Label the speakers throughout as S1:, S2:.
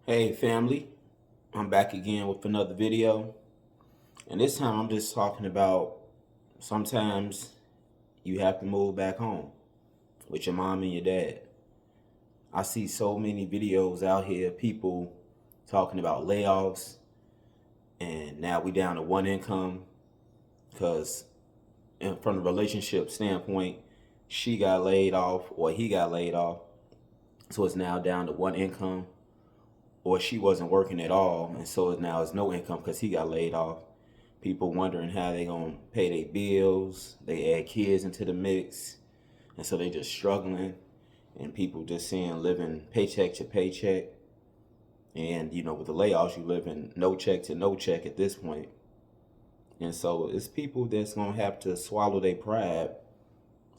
S1: Hey family, I'm back again with another video, and this time I'm just talking about sometimes you have to move back home with your mom and your dad. I see so many videos out here, people talking about layoffs, and now we down to one income because from the relationship standpoint, she got laid off or he got laid off, so it's now down to one income, or she wasn't working at all, and so now it's no income because he got laid off. People wondering how they gonna pay their bills. They add kids into the mix, and so they just struggling. And people just seeing living paycheck to paycheck. And with the layoffs, you living no check to no check at this point. And so it's people that's gonna have to swallow their pride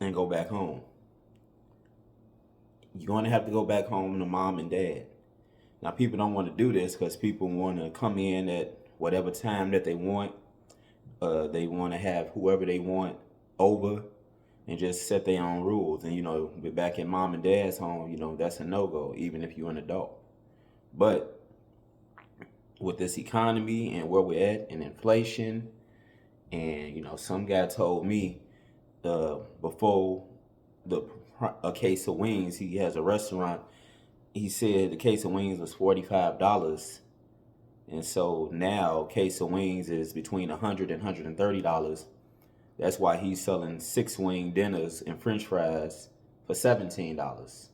S1: and go back home. You're gonna have to go back home to mom and dad. Now, people don't want to do this because people want to come in at whatever time that they want. They want to have whoever they want over and just set their own rules. And, be back in mom and dad's home, that's a no-go, even if you're an adult. But with this economy and where we're at and inflation, and, some guy told me before a case of wings, he has a restaurant, he said the case of wings was $45. And so now case of wings is between $100 and $130. That's why he's selling 6-wing dinners and French fries for $17.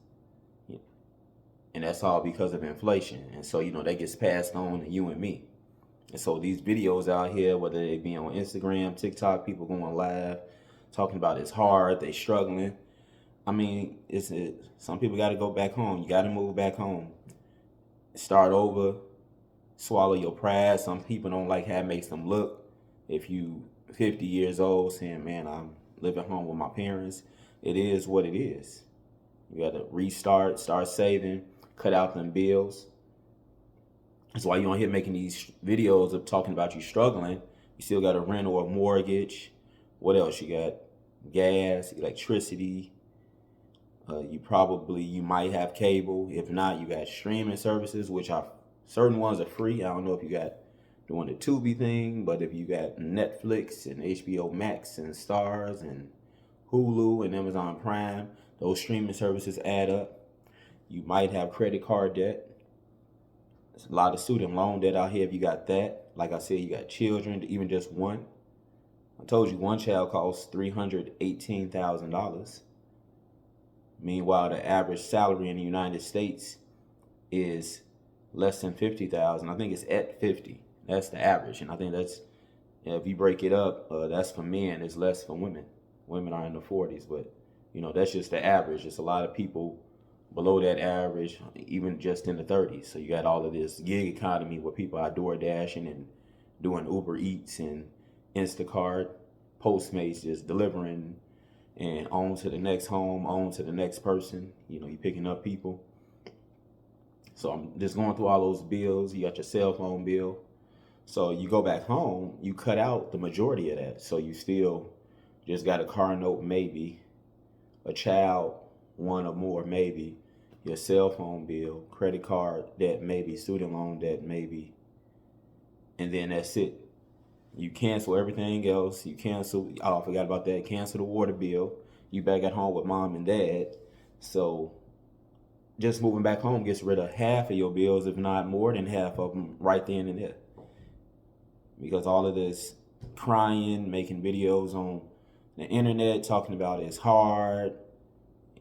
S1: And that's all because of inflation. And so, that gets passed on to you and me. And so these videos out here, whether they be on Instagram, TikTok, people going live, talking about it's hard, they struggling. I mean, some people got to go back home. You got to move back home. Start over. Swallow your pride. Some people don't like how it makes them look. If you 50 years old saying, man, I'm living home with my parents, it is what it is. You got to restart, start saving, cut out them bills. That's why you don't hear making these videos of talking about you struggling. You still got a rent or a mortgage. What else? You got gas, electricity. You might have cable. If not, you got streaming services, which are certain ones are free. I don't know if you got doing the Tubi thing, but if you got Netflix and HBO Max and Stars and Hulu and Amazon Prime, those streaming services add up. You might have credit card debt. There's a lot of student loan debt out here if you got that. Like I said, you got children, even just one. I told you one child costs $318,000. Meanwhile, the average salary in the United States is less than 50,000. I think it's at 50. That's the average, and I think that's, if you break it up, that's for men. It's less for women. Women are in the 40s, but that's just the average. It's a lot of people below that average, even just in the 30s. So you got all of this gig economy where people are door dashing and doing Uber Eats and Instacart, Postmates, just delivering and on to the next home, on to the next person. You picking up people. So I'm just going through all those bills. You got your cell phone bill. So you go back home, you cut out the majority of that. So you still just got a car note, maybe, a child, one or more, maybe, your cell phone bill, credit card debt, maybe, student loan debt, maybe. And then that's it. You cancel everything else. I forgot about that. Cancel the water bill. You back at home with mom and dad. So just moving back home gets rid of half of your bills, if not more than half of them, right then and there. Because all of this crying, making videos on the internet, talking about it's hard,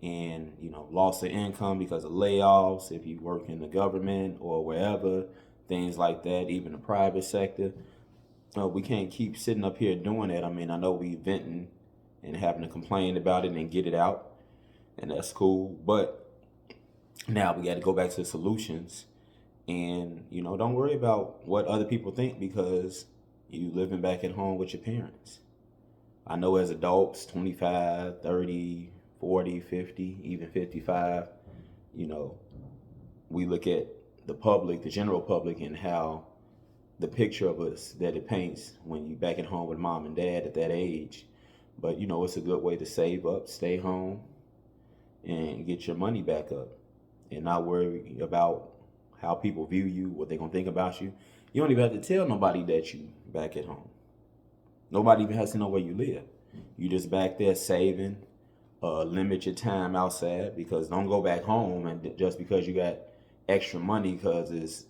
S1: and loss of income because of layoffs, if you work in the government or wherever, things like that, even the private sector. We can't keep sitting up here doing that. I mean, I know we venting and having to complain about it and get it out, and that's cool. But now we got to go back to the solutions, and don't worry about what other people think because you living back at home with your parents. I know as adults, 25, 30, 40, 50, even 55, we look at the public, the general public, and how the picture of us that it paints when you back at home with mom and dad at that age. But it's a good way to save up, stay home, and get your money back up, and not worry about how people view you, what they're gonna think about you. You don't even have to tell nobody that you back at home. Nobody even has to know where you live. You just back there saving. Limit your time outside, because don't go back home and just because you got extra money, because there's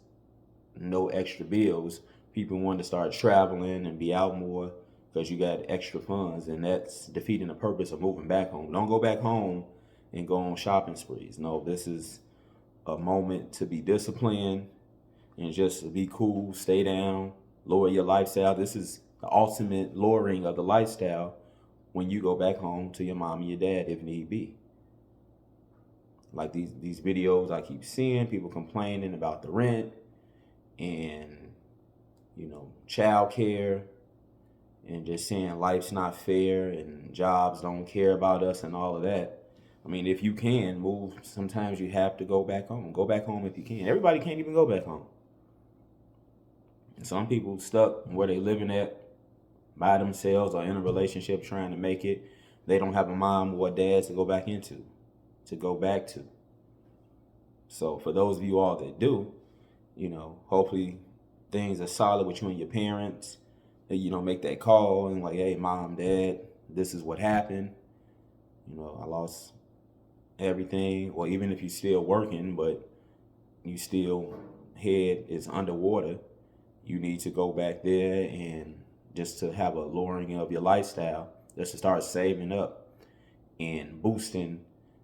S1: no extra bills, people want to start traveling and be out more because you got extra funds, and that's defeating the purpose of moving back home. Don't go back home and go on shopping sprees. No, this is a moment to be disciplined and just to be cool, stay down, lower your lifestyle. This is the ultimate lowering of the lifestyle when you go back home to your mom and your dad if need be. Like these videos I keep seeing, people complaining about the rent and, child care, and just saying life's not fair and jobs don't care about us and all of that. I mean, if you can move, sometimes you have to go back home. Go back home if you can. Everybody can't even go back home. Some people stuck where they living at by themselves or in a relationship trying to make it. They don't have a mom or a dad to go back to. So for those of you all that do, hopefully things are solid with you and your parents. That, make that call and like, hey, mom, dad, this is what happened. I lost everything. Or even if you're still working, but you still head is underwater, you need to go back there and just to have a lowering of your lifestyle, just to start saving up and boosting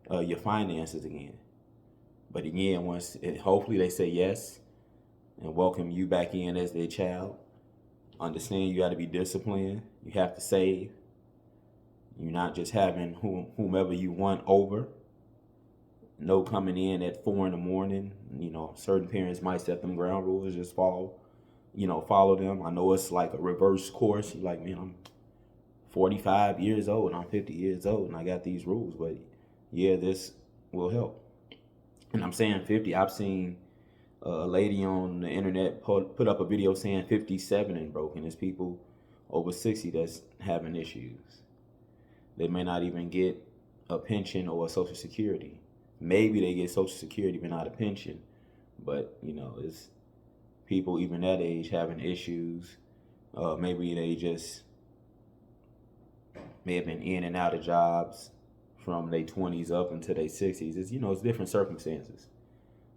S1: your finances again. But again, hopefully they say yes and welcome you back in as their child. Understand you got to be disciplined. You have to save. You're not just having whomever you want over. No coming in at 4 a.m. Certain parents might set them ground rules, just follow them. I know it's like a reverse course. You're like, man, I'm 45 years old, I'm 50 years old, and I got these rules. But yeah, this will help. And I'm saying 50. I've seen a lady on the internet put up a video saying 57 and broken. There's people over 60 that's having issues. They may not even get a pension or a Social Security. Maybe they get Social Security but not a pension. But, it's people even that age having issues. Maybe they just may have been in and out of jobs from their 20s up into their 60s. It's different circumstances.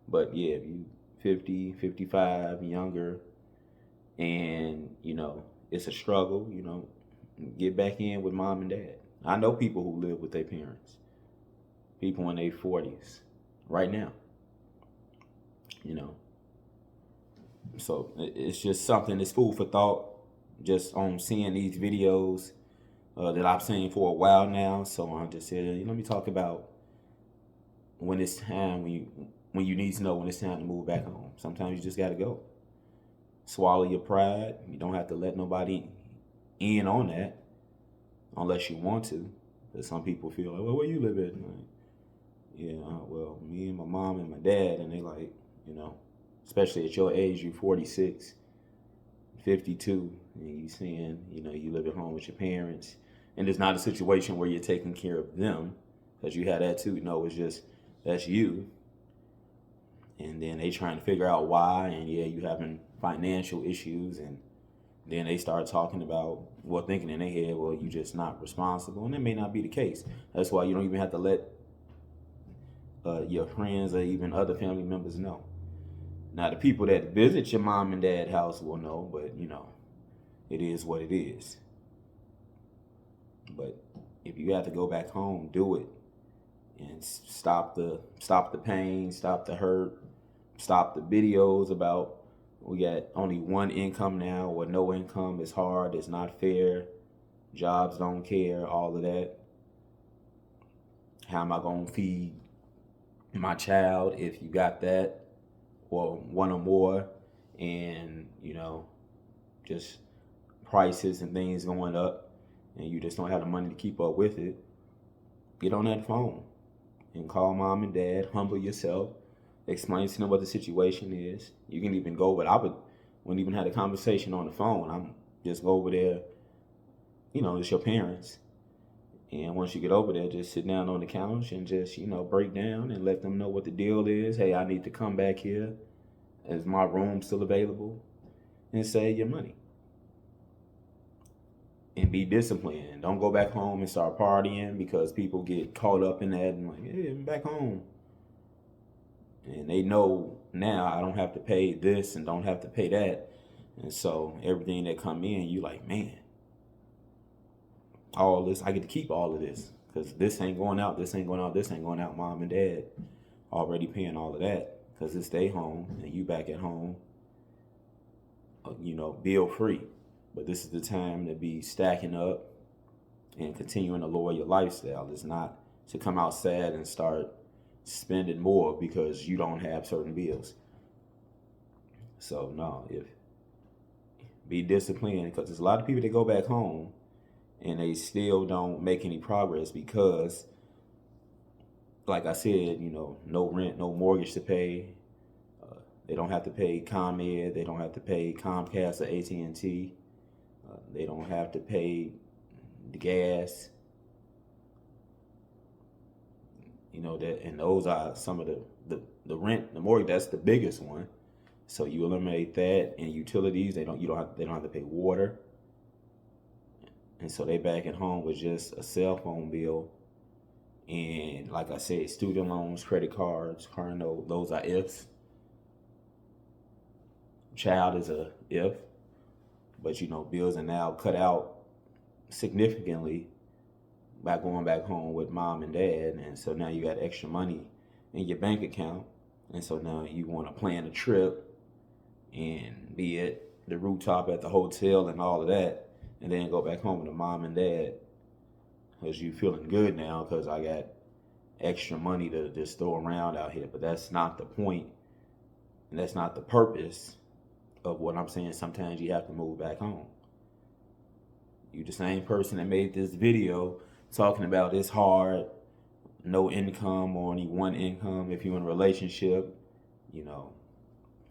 S1: But yeah, if you 50, 55, younger, and, it's a struggle, get back in with mom and dad. I know people who live with their parents, people in their 40s right now, So it's just something that's food for thought, just on seeing these videos that I've seen for a while now. So I just said, let me talk about when it's time, when you need to know when it's time to move back home. Sometimes you just got to go. Swallow your pride. You don't have to let nobody in on that unless you want to. Because some people feel like, well, where you live at? Like, yeah, well, me and my mom and my dad, and they like, especially at your age, you 46, 52, and you saying, you live at home with your parents, and it's not a situation where you're taking care of them, because you had that too. No, it's just, that's you. And then they trying to figure out why, and yeah, you having financial issues, and then they start talking about, thinking in their head, well, you just not responsible, and that may not be the case. That's why you don't even have to let your friends or even other family members know. Now, the people that visit your mom and dad house will know, but, it is what it is. But if you have to go back home, do it. And stop the pain, stop the hurt, stop the videos about we got only one income now or no income, it's hard, it's not fair, jobs don't care, all of that. How am I going to feed my child if you got that? Or one or more, and just prices and things going up, and you just don't have the money to keep up with it. Get on that phone and call mom and dad, humble yourself, explain to them what the situation is. You can even go, but wouldn't even have a conversation on the phone. I'm just go over there, it's your parents. And once you get over there, just sit down on the couch and just, break down and let them know what the deal is. Hey, I need to come back here. Is my room still available? And save your money. And be disciplined. Don't go back home and start partying, because people get caught up in that and like, hey, I'm back home. And they know now I don't have to pay this and don't have to pay that. And so everything that come in, you like, man, all this, I get to keep all of this, because this ain't going out, this ain't going out, this ain't going out. Mom and dad already paying all of that because it's their home and you back at home, bill free. But this is the time to be stacking up and continuing to lower your lifestyle. It's not to come out sad and start spending more because you don't have certain bills. So no, be disciplined, because there's a lot of people that go back home and they still don't make any progress because, like I said, no rent, no mortgage to pay. They don't have to pay ComEd. They don't have to pay Comcast or AT&T. They don't have to pay the gas. And those are some of the rent, the mortgage. That's the biggest one. So you eliminate that, and utilities. They don't have to pay water. And so they back at home with just a cell phone bill. And like I said, student loans, credit cards, car note, those are ifs. Child is a if. But bills are now cut out significantly by going back home with mom and dad. And so now you got extra money in your bank account. And so now you want to plan a trip and be at the rooftop at the hotel and all of that, and then go back home with mom and dad because you feeling good now because I got extra money to just throw around out here. But that's not the point, and that's not the purpose of what I'm saying. Sometimes you have to move back home. You the same person that made this video talking about it's hard, no income or only one income if you're in a relationship.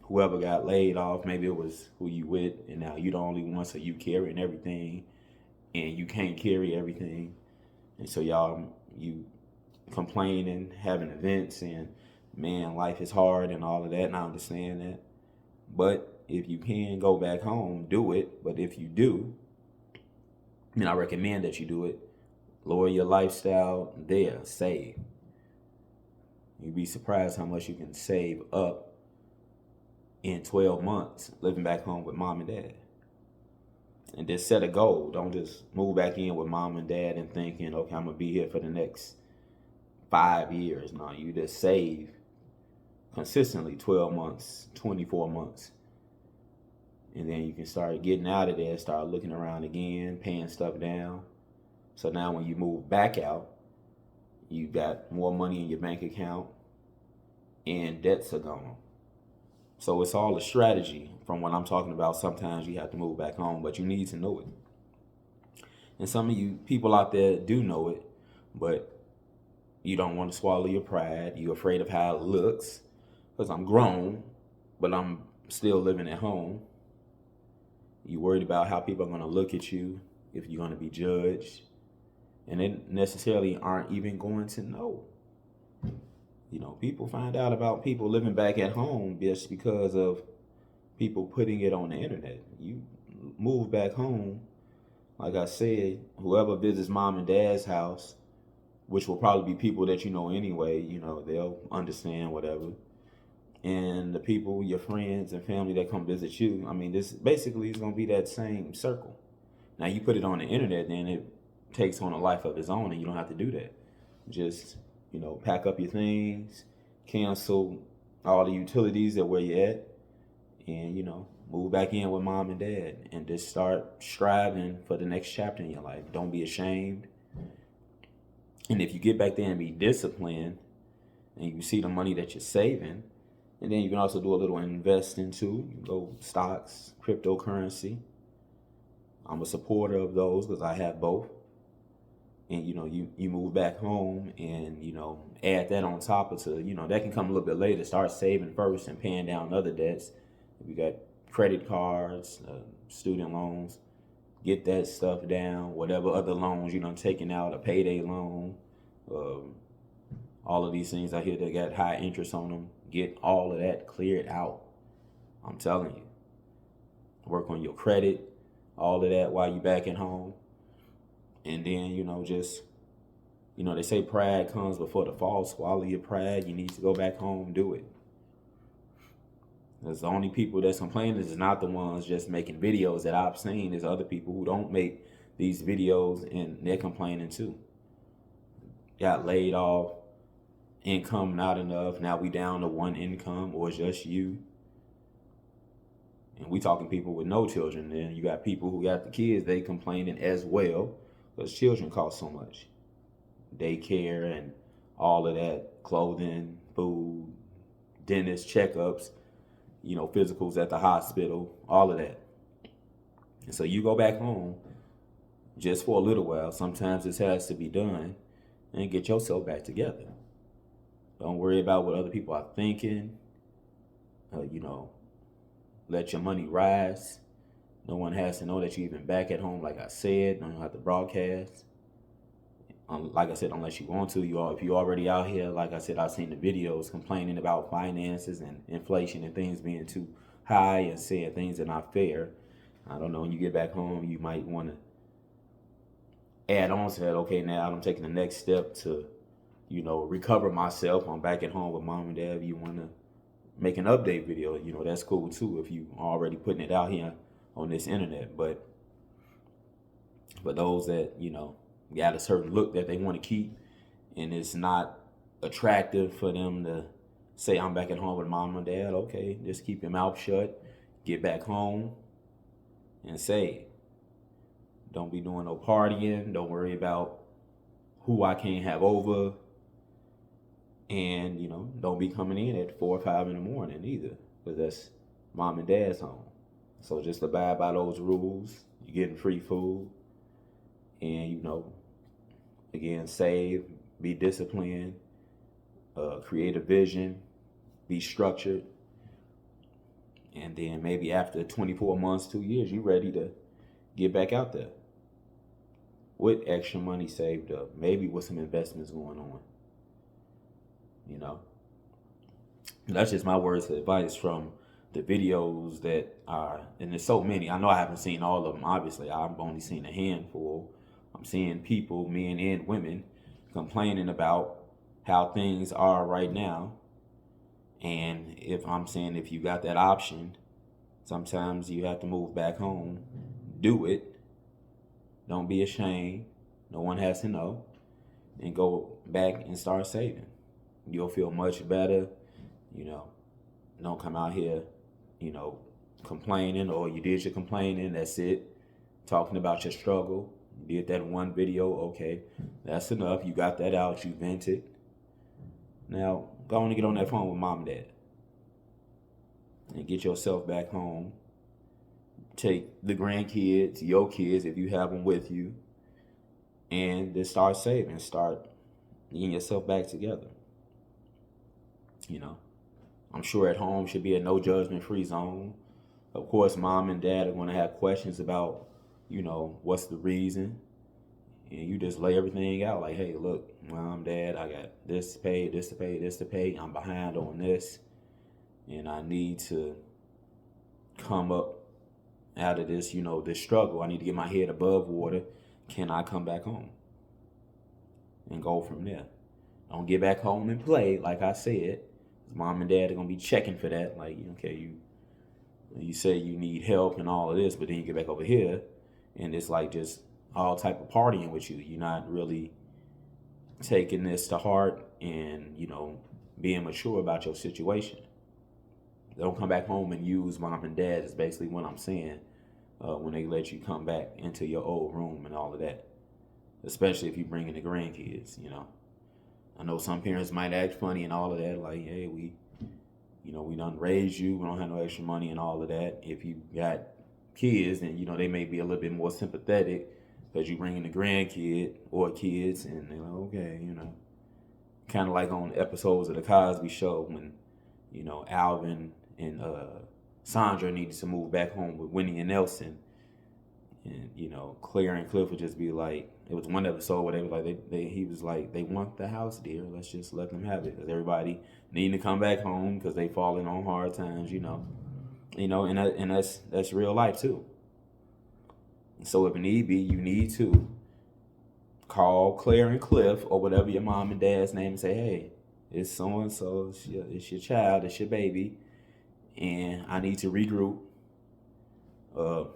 S1: Whoever got laid off, maybe it was who you with, and now you the only one, so you carrying everything, and you can't carry everything. And so you complaining, having events, and man, life is hard and all of that, and I understand that. But if you can go back home, do it. But if you do, I recommend that you do it. Lower your lifestyle there, save. You'd be surprised how much you can save up in 12 months living back home with mom and dad. And just set a goal. Don't just move back in with mom and dad and thinking, okay, I'm going to be here for the next 5 years. No, you just save consistently 12 months, 24 months. And then you can start getting out of there, start looking around again, paying stuff down. So now when you move back out, you got more money in your bank account and debts are gone. So it's all a strategy from what I'm talking about. Sometimes you have to move back home, but you need to know it. And some of you people out there do know it, but you don't want to swallow your pride. You're afraid of how it looks, because I'm grown, but I'm still living at home. You're worried about how people are going to look at you, if you're going to be judged. And they necessarily aren't even going to know. People find out about people living back at home just because of people putting it on the internet. You move back home, like I said, whoever visits mom and dad's house, which will probably be people that you know anyway, they'll understand whatever. And the people, your friends and family that come visit you, this basically is going to be that same circle. Now, you put it on the internet, then it takes on a life of its own, and you don't have to do that. Just, pack up your things, cancel all the utilities at where you're at, and, move back in with mom and dad, and just start striving for the next chapter in your life. Don't be ashamed. And if you get back there and be disciplined, and you see the money that you're saving, and then you can also do a little investing too. You go stocks, cryptocurrency. I'm a supporter of those because I have both. And you move back home and add that on top of that can come a little bit later. Start saving first and paying down other debts. If you got credit cards, student loans, get that stuff down. Whatever other loans taking out, a payday loan, all of these things out here that got high interest on them, get all of that cleared out. I'm telling you. Work on your credit, all of that while you back at home. And then, just, they say pride comes before the fall. Swallow your pride. You need to go back home, do it. Because the only people that's complaining is not the ones just making videos that I've seen. There's other people who don't make these videos and they're complaining too. Got laid off, income not enough. Now we down to one income or just you. And we talking people with no children. Then you got people who got the kids, they complaining as well because children cost so much. Daycare and all of that, clothing, food, dentist checkups, physicals at the hospital, all of that. And so you go back home just for a little while. Sometimes this has to be done and get yourself back together. Don't worry about what other people are thinking. Let your money rise. No one has to know that you're even back at home, like I said. Don't have to broadcast. Like I said, unless you want to. If you're already out here, like I said, I've seen the videos complaining about finances and inflation and things being too high and saying things are not fair. I don't know, when you get back home, you might want to add on to that. Okay, now I'm taking the next step to, recover myself. I'm back at home with mom and dad. If you want to make an update video, that's cool too if you already putting it out here on this internet. But for those that, got a certain look that they want to keep and it's not attractive for them to say, I'm back at home with mom and dad, okay, just keep your mouth shut, get back home and say it. Don't be doing no partying. Don't worry about who I can't have over. And, don't be coming in at 4 or 5 in the morning either, because that's mom and dad's home. So just abide by those rules. You're getting free food. And, again, save, be disciplined, create a vision, be structured. And then maybe after 24 months, 2 years, you're ready to get back out there with extra money saved up, maybe with some investments going on. That's just my words of advice from the videos that are, and there's so many. I know I haven't seen all of them, obviously. I've only seen a handful. I'm seeing people, men and women, complaining about how things are right now. And if you got that option, sometimes you have to move back home. Do it. Don't be ashamed. No one has to know. And go back and start saving. You'll feel much better. Don't come out here, complaining, or you did your complaining, that's it. Talking about your struggle. You did that one video, okay, that's enough. You got that out, you vented. Now, go on and get on that phone with mom and dad. And get yourself back home. Take the grandkids, your kids, if you have them with you, and just start saving. Start getting yourself back together. I'm sure at home should be a no judgment free zone. Of course, mom and dad are going to have questions about, what's the reason. And you just lay everything out like, hey, look, mom, dad, I got this to pay, this to pay, this to pay. I'm behind on this. And I need to come up out of this, this struggle. I need to get my head above water. Can I come back home? And go from there. Don't get back home and play, like I said. Mom and dad are going to be checking for that. Like, okay, you say you need help and all of this, but then you get back over here and it's like just all type of partying with you. You're not really taking this to heart and, being mature about your situation. Don't come back home and use mom and dad is basically what I'm saying when they let you come back into your old room and all of that. Especially if you bring in the grandkids, I know some parents might act funny and all of that, like, hey, we done raised you, we don't have no extra money and all of that. If you got kids, then, they may be a little bit more sympathetic because you bring in the grandkid or kids and they're like, okay, kind of like on episodes of The Cosby Show when, Alvin and Sandra needed to move back home with Winnie and Nelson. And, Claire and Cliff would just be like, it was one episode where they was like, he was like, they want the house, dear. Let's just let them have it. Because everybody needing to come back home because they falling on hard times, And that's real life too. So if need be, you need to call Claire and Cliff or whatever your mom and dad's name and say, hey, it's so and so, it's your child, it's your baby, and I need to regroup,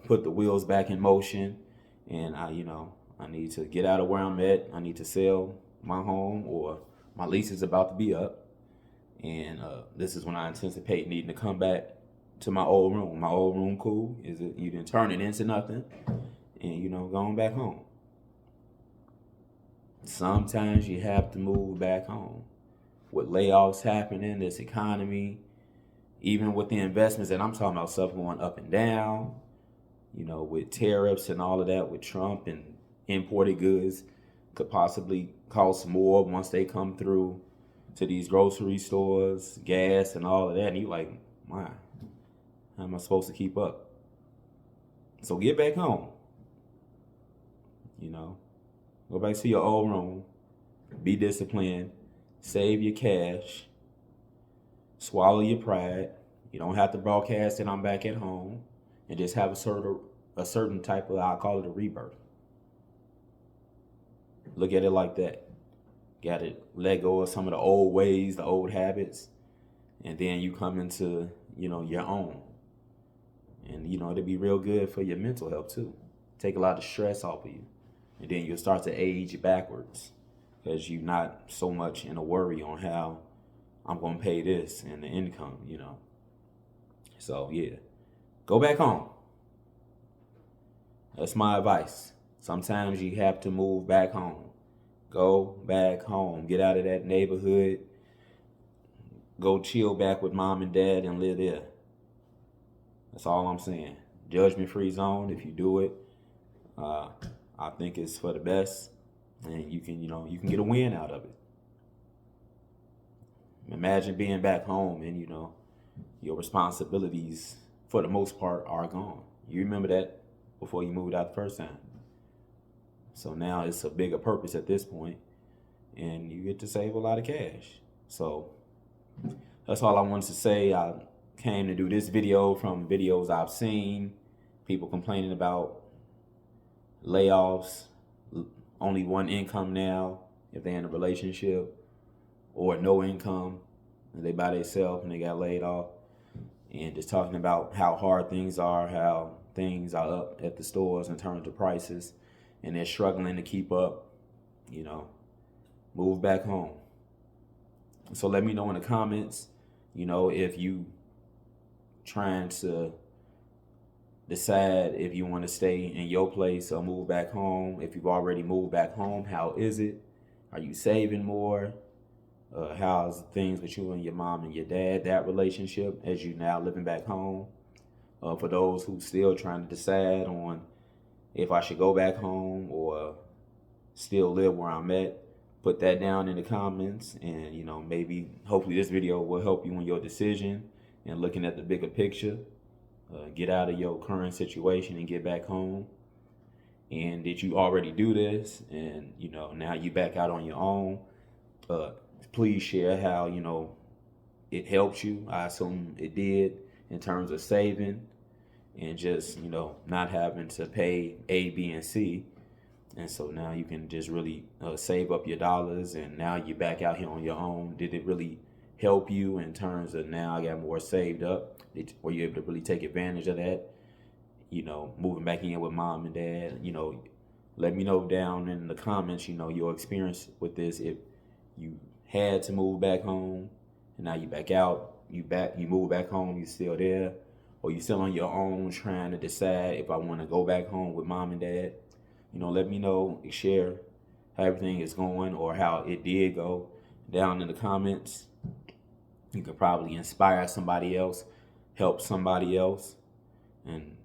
S1: put the wheels back in motion, and I need to get out of where I'm at. I need to sell my home, or my lease is about to be up, and this is when I anticipate needing to come back to my old room. My old room, cool? Is it you didn't turn it into nothing, and going back home. Sometimes you have to move back home. With layoffs happening, this economy, even with the investments that I'm talking about, stuff going up and down, with tariffs and all of that, with Trump, and imported goods could possibly cost more once they come through to these grocery stores, gas and all of that. And you like, my, how am I supposed to keep up? So get back home. Go back to your old room, be disciplined, save your cash, swallow your pride. You don't have to broadcast that I'm back at home, and just have a certain type of, I call it a rebirth. Look at it like that. Got to let go of some of the old ways, the old habits, and then you come into, your own. And, it'll be real good for your mental health too. Take a lot of stress off of you. And then you'll start to age backwards because you're not so much in a worry on how I'm going to pay this and the income, So, yeah, go back home. That's my advice. Sometimes you have to move back home. Go back home. Get out of that neighborhood. Go chill back with mom and dad and live there. That's all I'm saying. Judgment-free zone. If you do it, I think it's for the best, and you can get a win out of it. Imagine being back home and your responsibilities for the most part are gone. You remember that before you moved out the first time. So now it's a bigger purpose at this point, and you get to save a lot of cash. So that's all I wanted to say. I came to do this video from videos I've seen, people complaining about layoffs, only one income now if they're in a relationship, or no income and they by themselves and they got laid off, and just talking about how hard things are, how things are up at the stores in terms of prices, and they're struggling to keep up. Move back home. So let me know in the comments, if you trying to decide if you want to stay in your place or move back home. If you've already moved back home, how is it? Are you saving more? How's things with you and your mom and your dad, that relationship as you now living back home? For those who still trying to decide on if I should go back home or still live where I'm at, put that down in the comments, and maybe hopefully this video will help you in your decision and looking at the bigger picture. Get out of your current situation and get back home. And did you already do this and now you back out on your own? Please share how it helped you. I assume it did, in terms of saving and just not having to pay A, B, and C. And so now you can just really save up your dollars, and now you're back out here on your own. Did it really help you in terms of now I got more saved up? Were you able to really take advantage of that? Moving back in with mom and dad. Let me know down in the comments, your experience with this. If you had to move back home and now you back out, you move back home, you still there, or you still on your own trying to decide if I want to go back home with mom and dad. Let me know, share how everything is going or how it did go down in the comments. You could probably inspire somebody else, help somebody else, and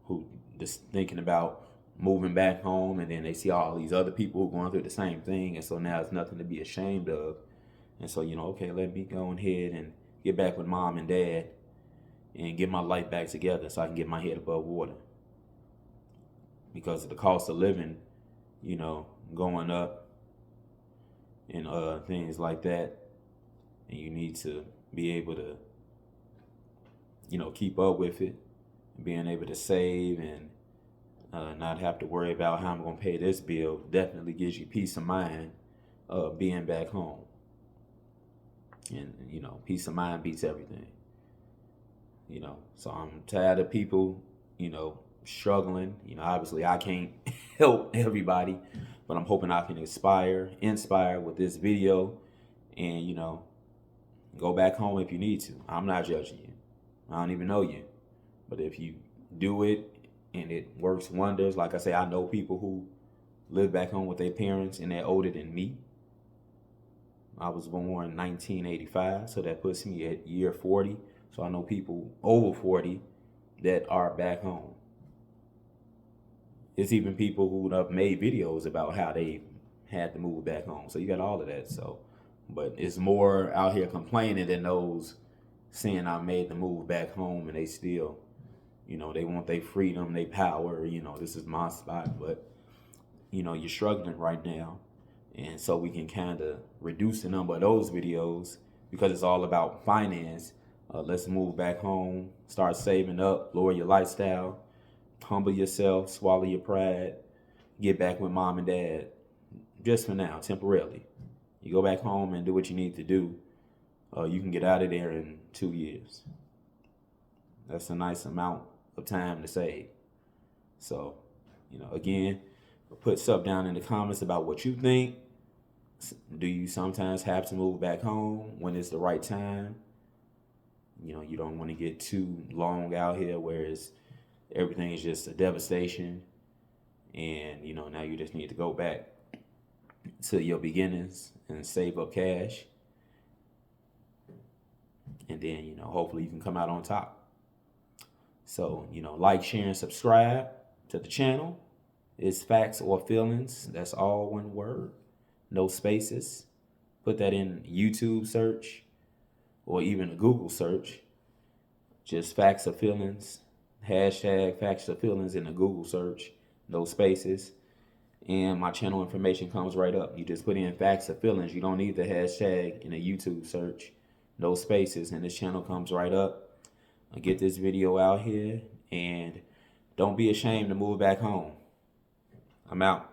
S1: who just thinking about moving back home, and then they see all these other people going through the same thing, and so now it's nothing to be ashamed of. And so okay, let me go ahead and get back with mom and dad and get my life back together so I can get my head above water, because of the cost of living going up and things like that. And you need to be able to keep up with it, being able to save and not have to worry about how I'm going to pay this bill definitely gives you peace of mind being back home. And, peace of mind beats everything. So I'm tired of people, struggling. Obviously I can't help everybody, but I'm hoping I can inspire with this video and, go back home if you need to. I'm not judging you. I don't even know you. But if you do it and it works wonders, like I say, I know people who live back home with their parents and they're older than me. I was born in 1985, so that puts me at year 40. So I know people over 40 that are back home. It's even people who have made videos about how they had to move back home. So you got all of that. So, but it's more out here complaining than those saying I made the move back home and they still, they want their freedom, their power, this is my spot. But, you're struggling right now. And so we can kind of reduce the number of those videos because it's all about finance. Let's move back home, start saving up, lower your lifestyle, humble yourself, swallow your pride, get back with mom and dad, just for now, temporarily. You go back home and do what you need to do. You can get out of there in 2 years. That's a nice amount of time to save. So, again, put stuff down in the comments about what you think. Do you sometimes have to move back home when it's the right time? You don't want to get too long out here where everything is just a devastation. And, now you just need to go back to your beginnings and save up cash. And then, hopefully you can come out on top. So, like, share, and subscribe to the channel. It's Facts or Feelings. That's all one word. No spaces. Put that in YouTube search or even a Google search. Just Facts or Feelings. Hashtag Facts or Feelings in the Google search. No spaces. And my channel information comes right up. You just put in Facts or Feelings. You don't need the hashtag in a YouTube search. No spaces. And this channel comes right up. I'll get this video out here. And don't be ashamed to move back home. I'm out.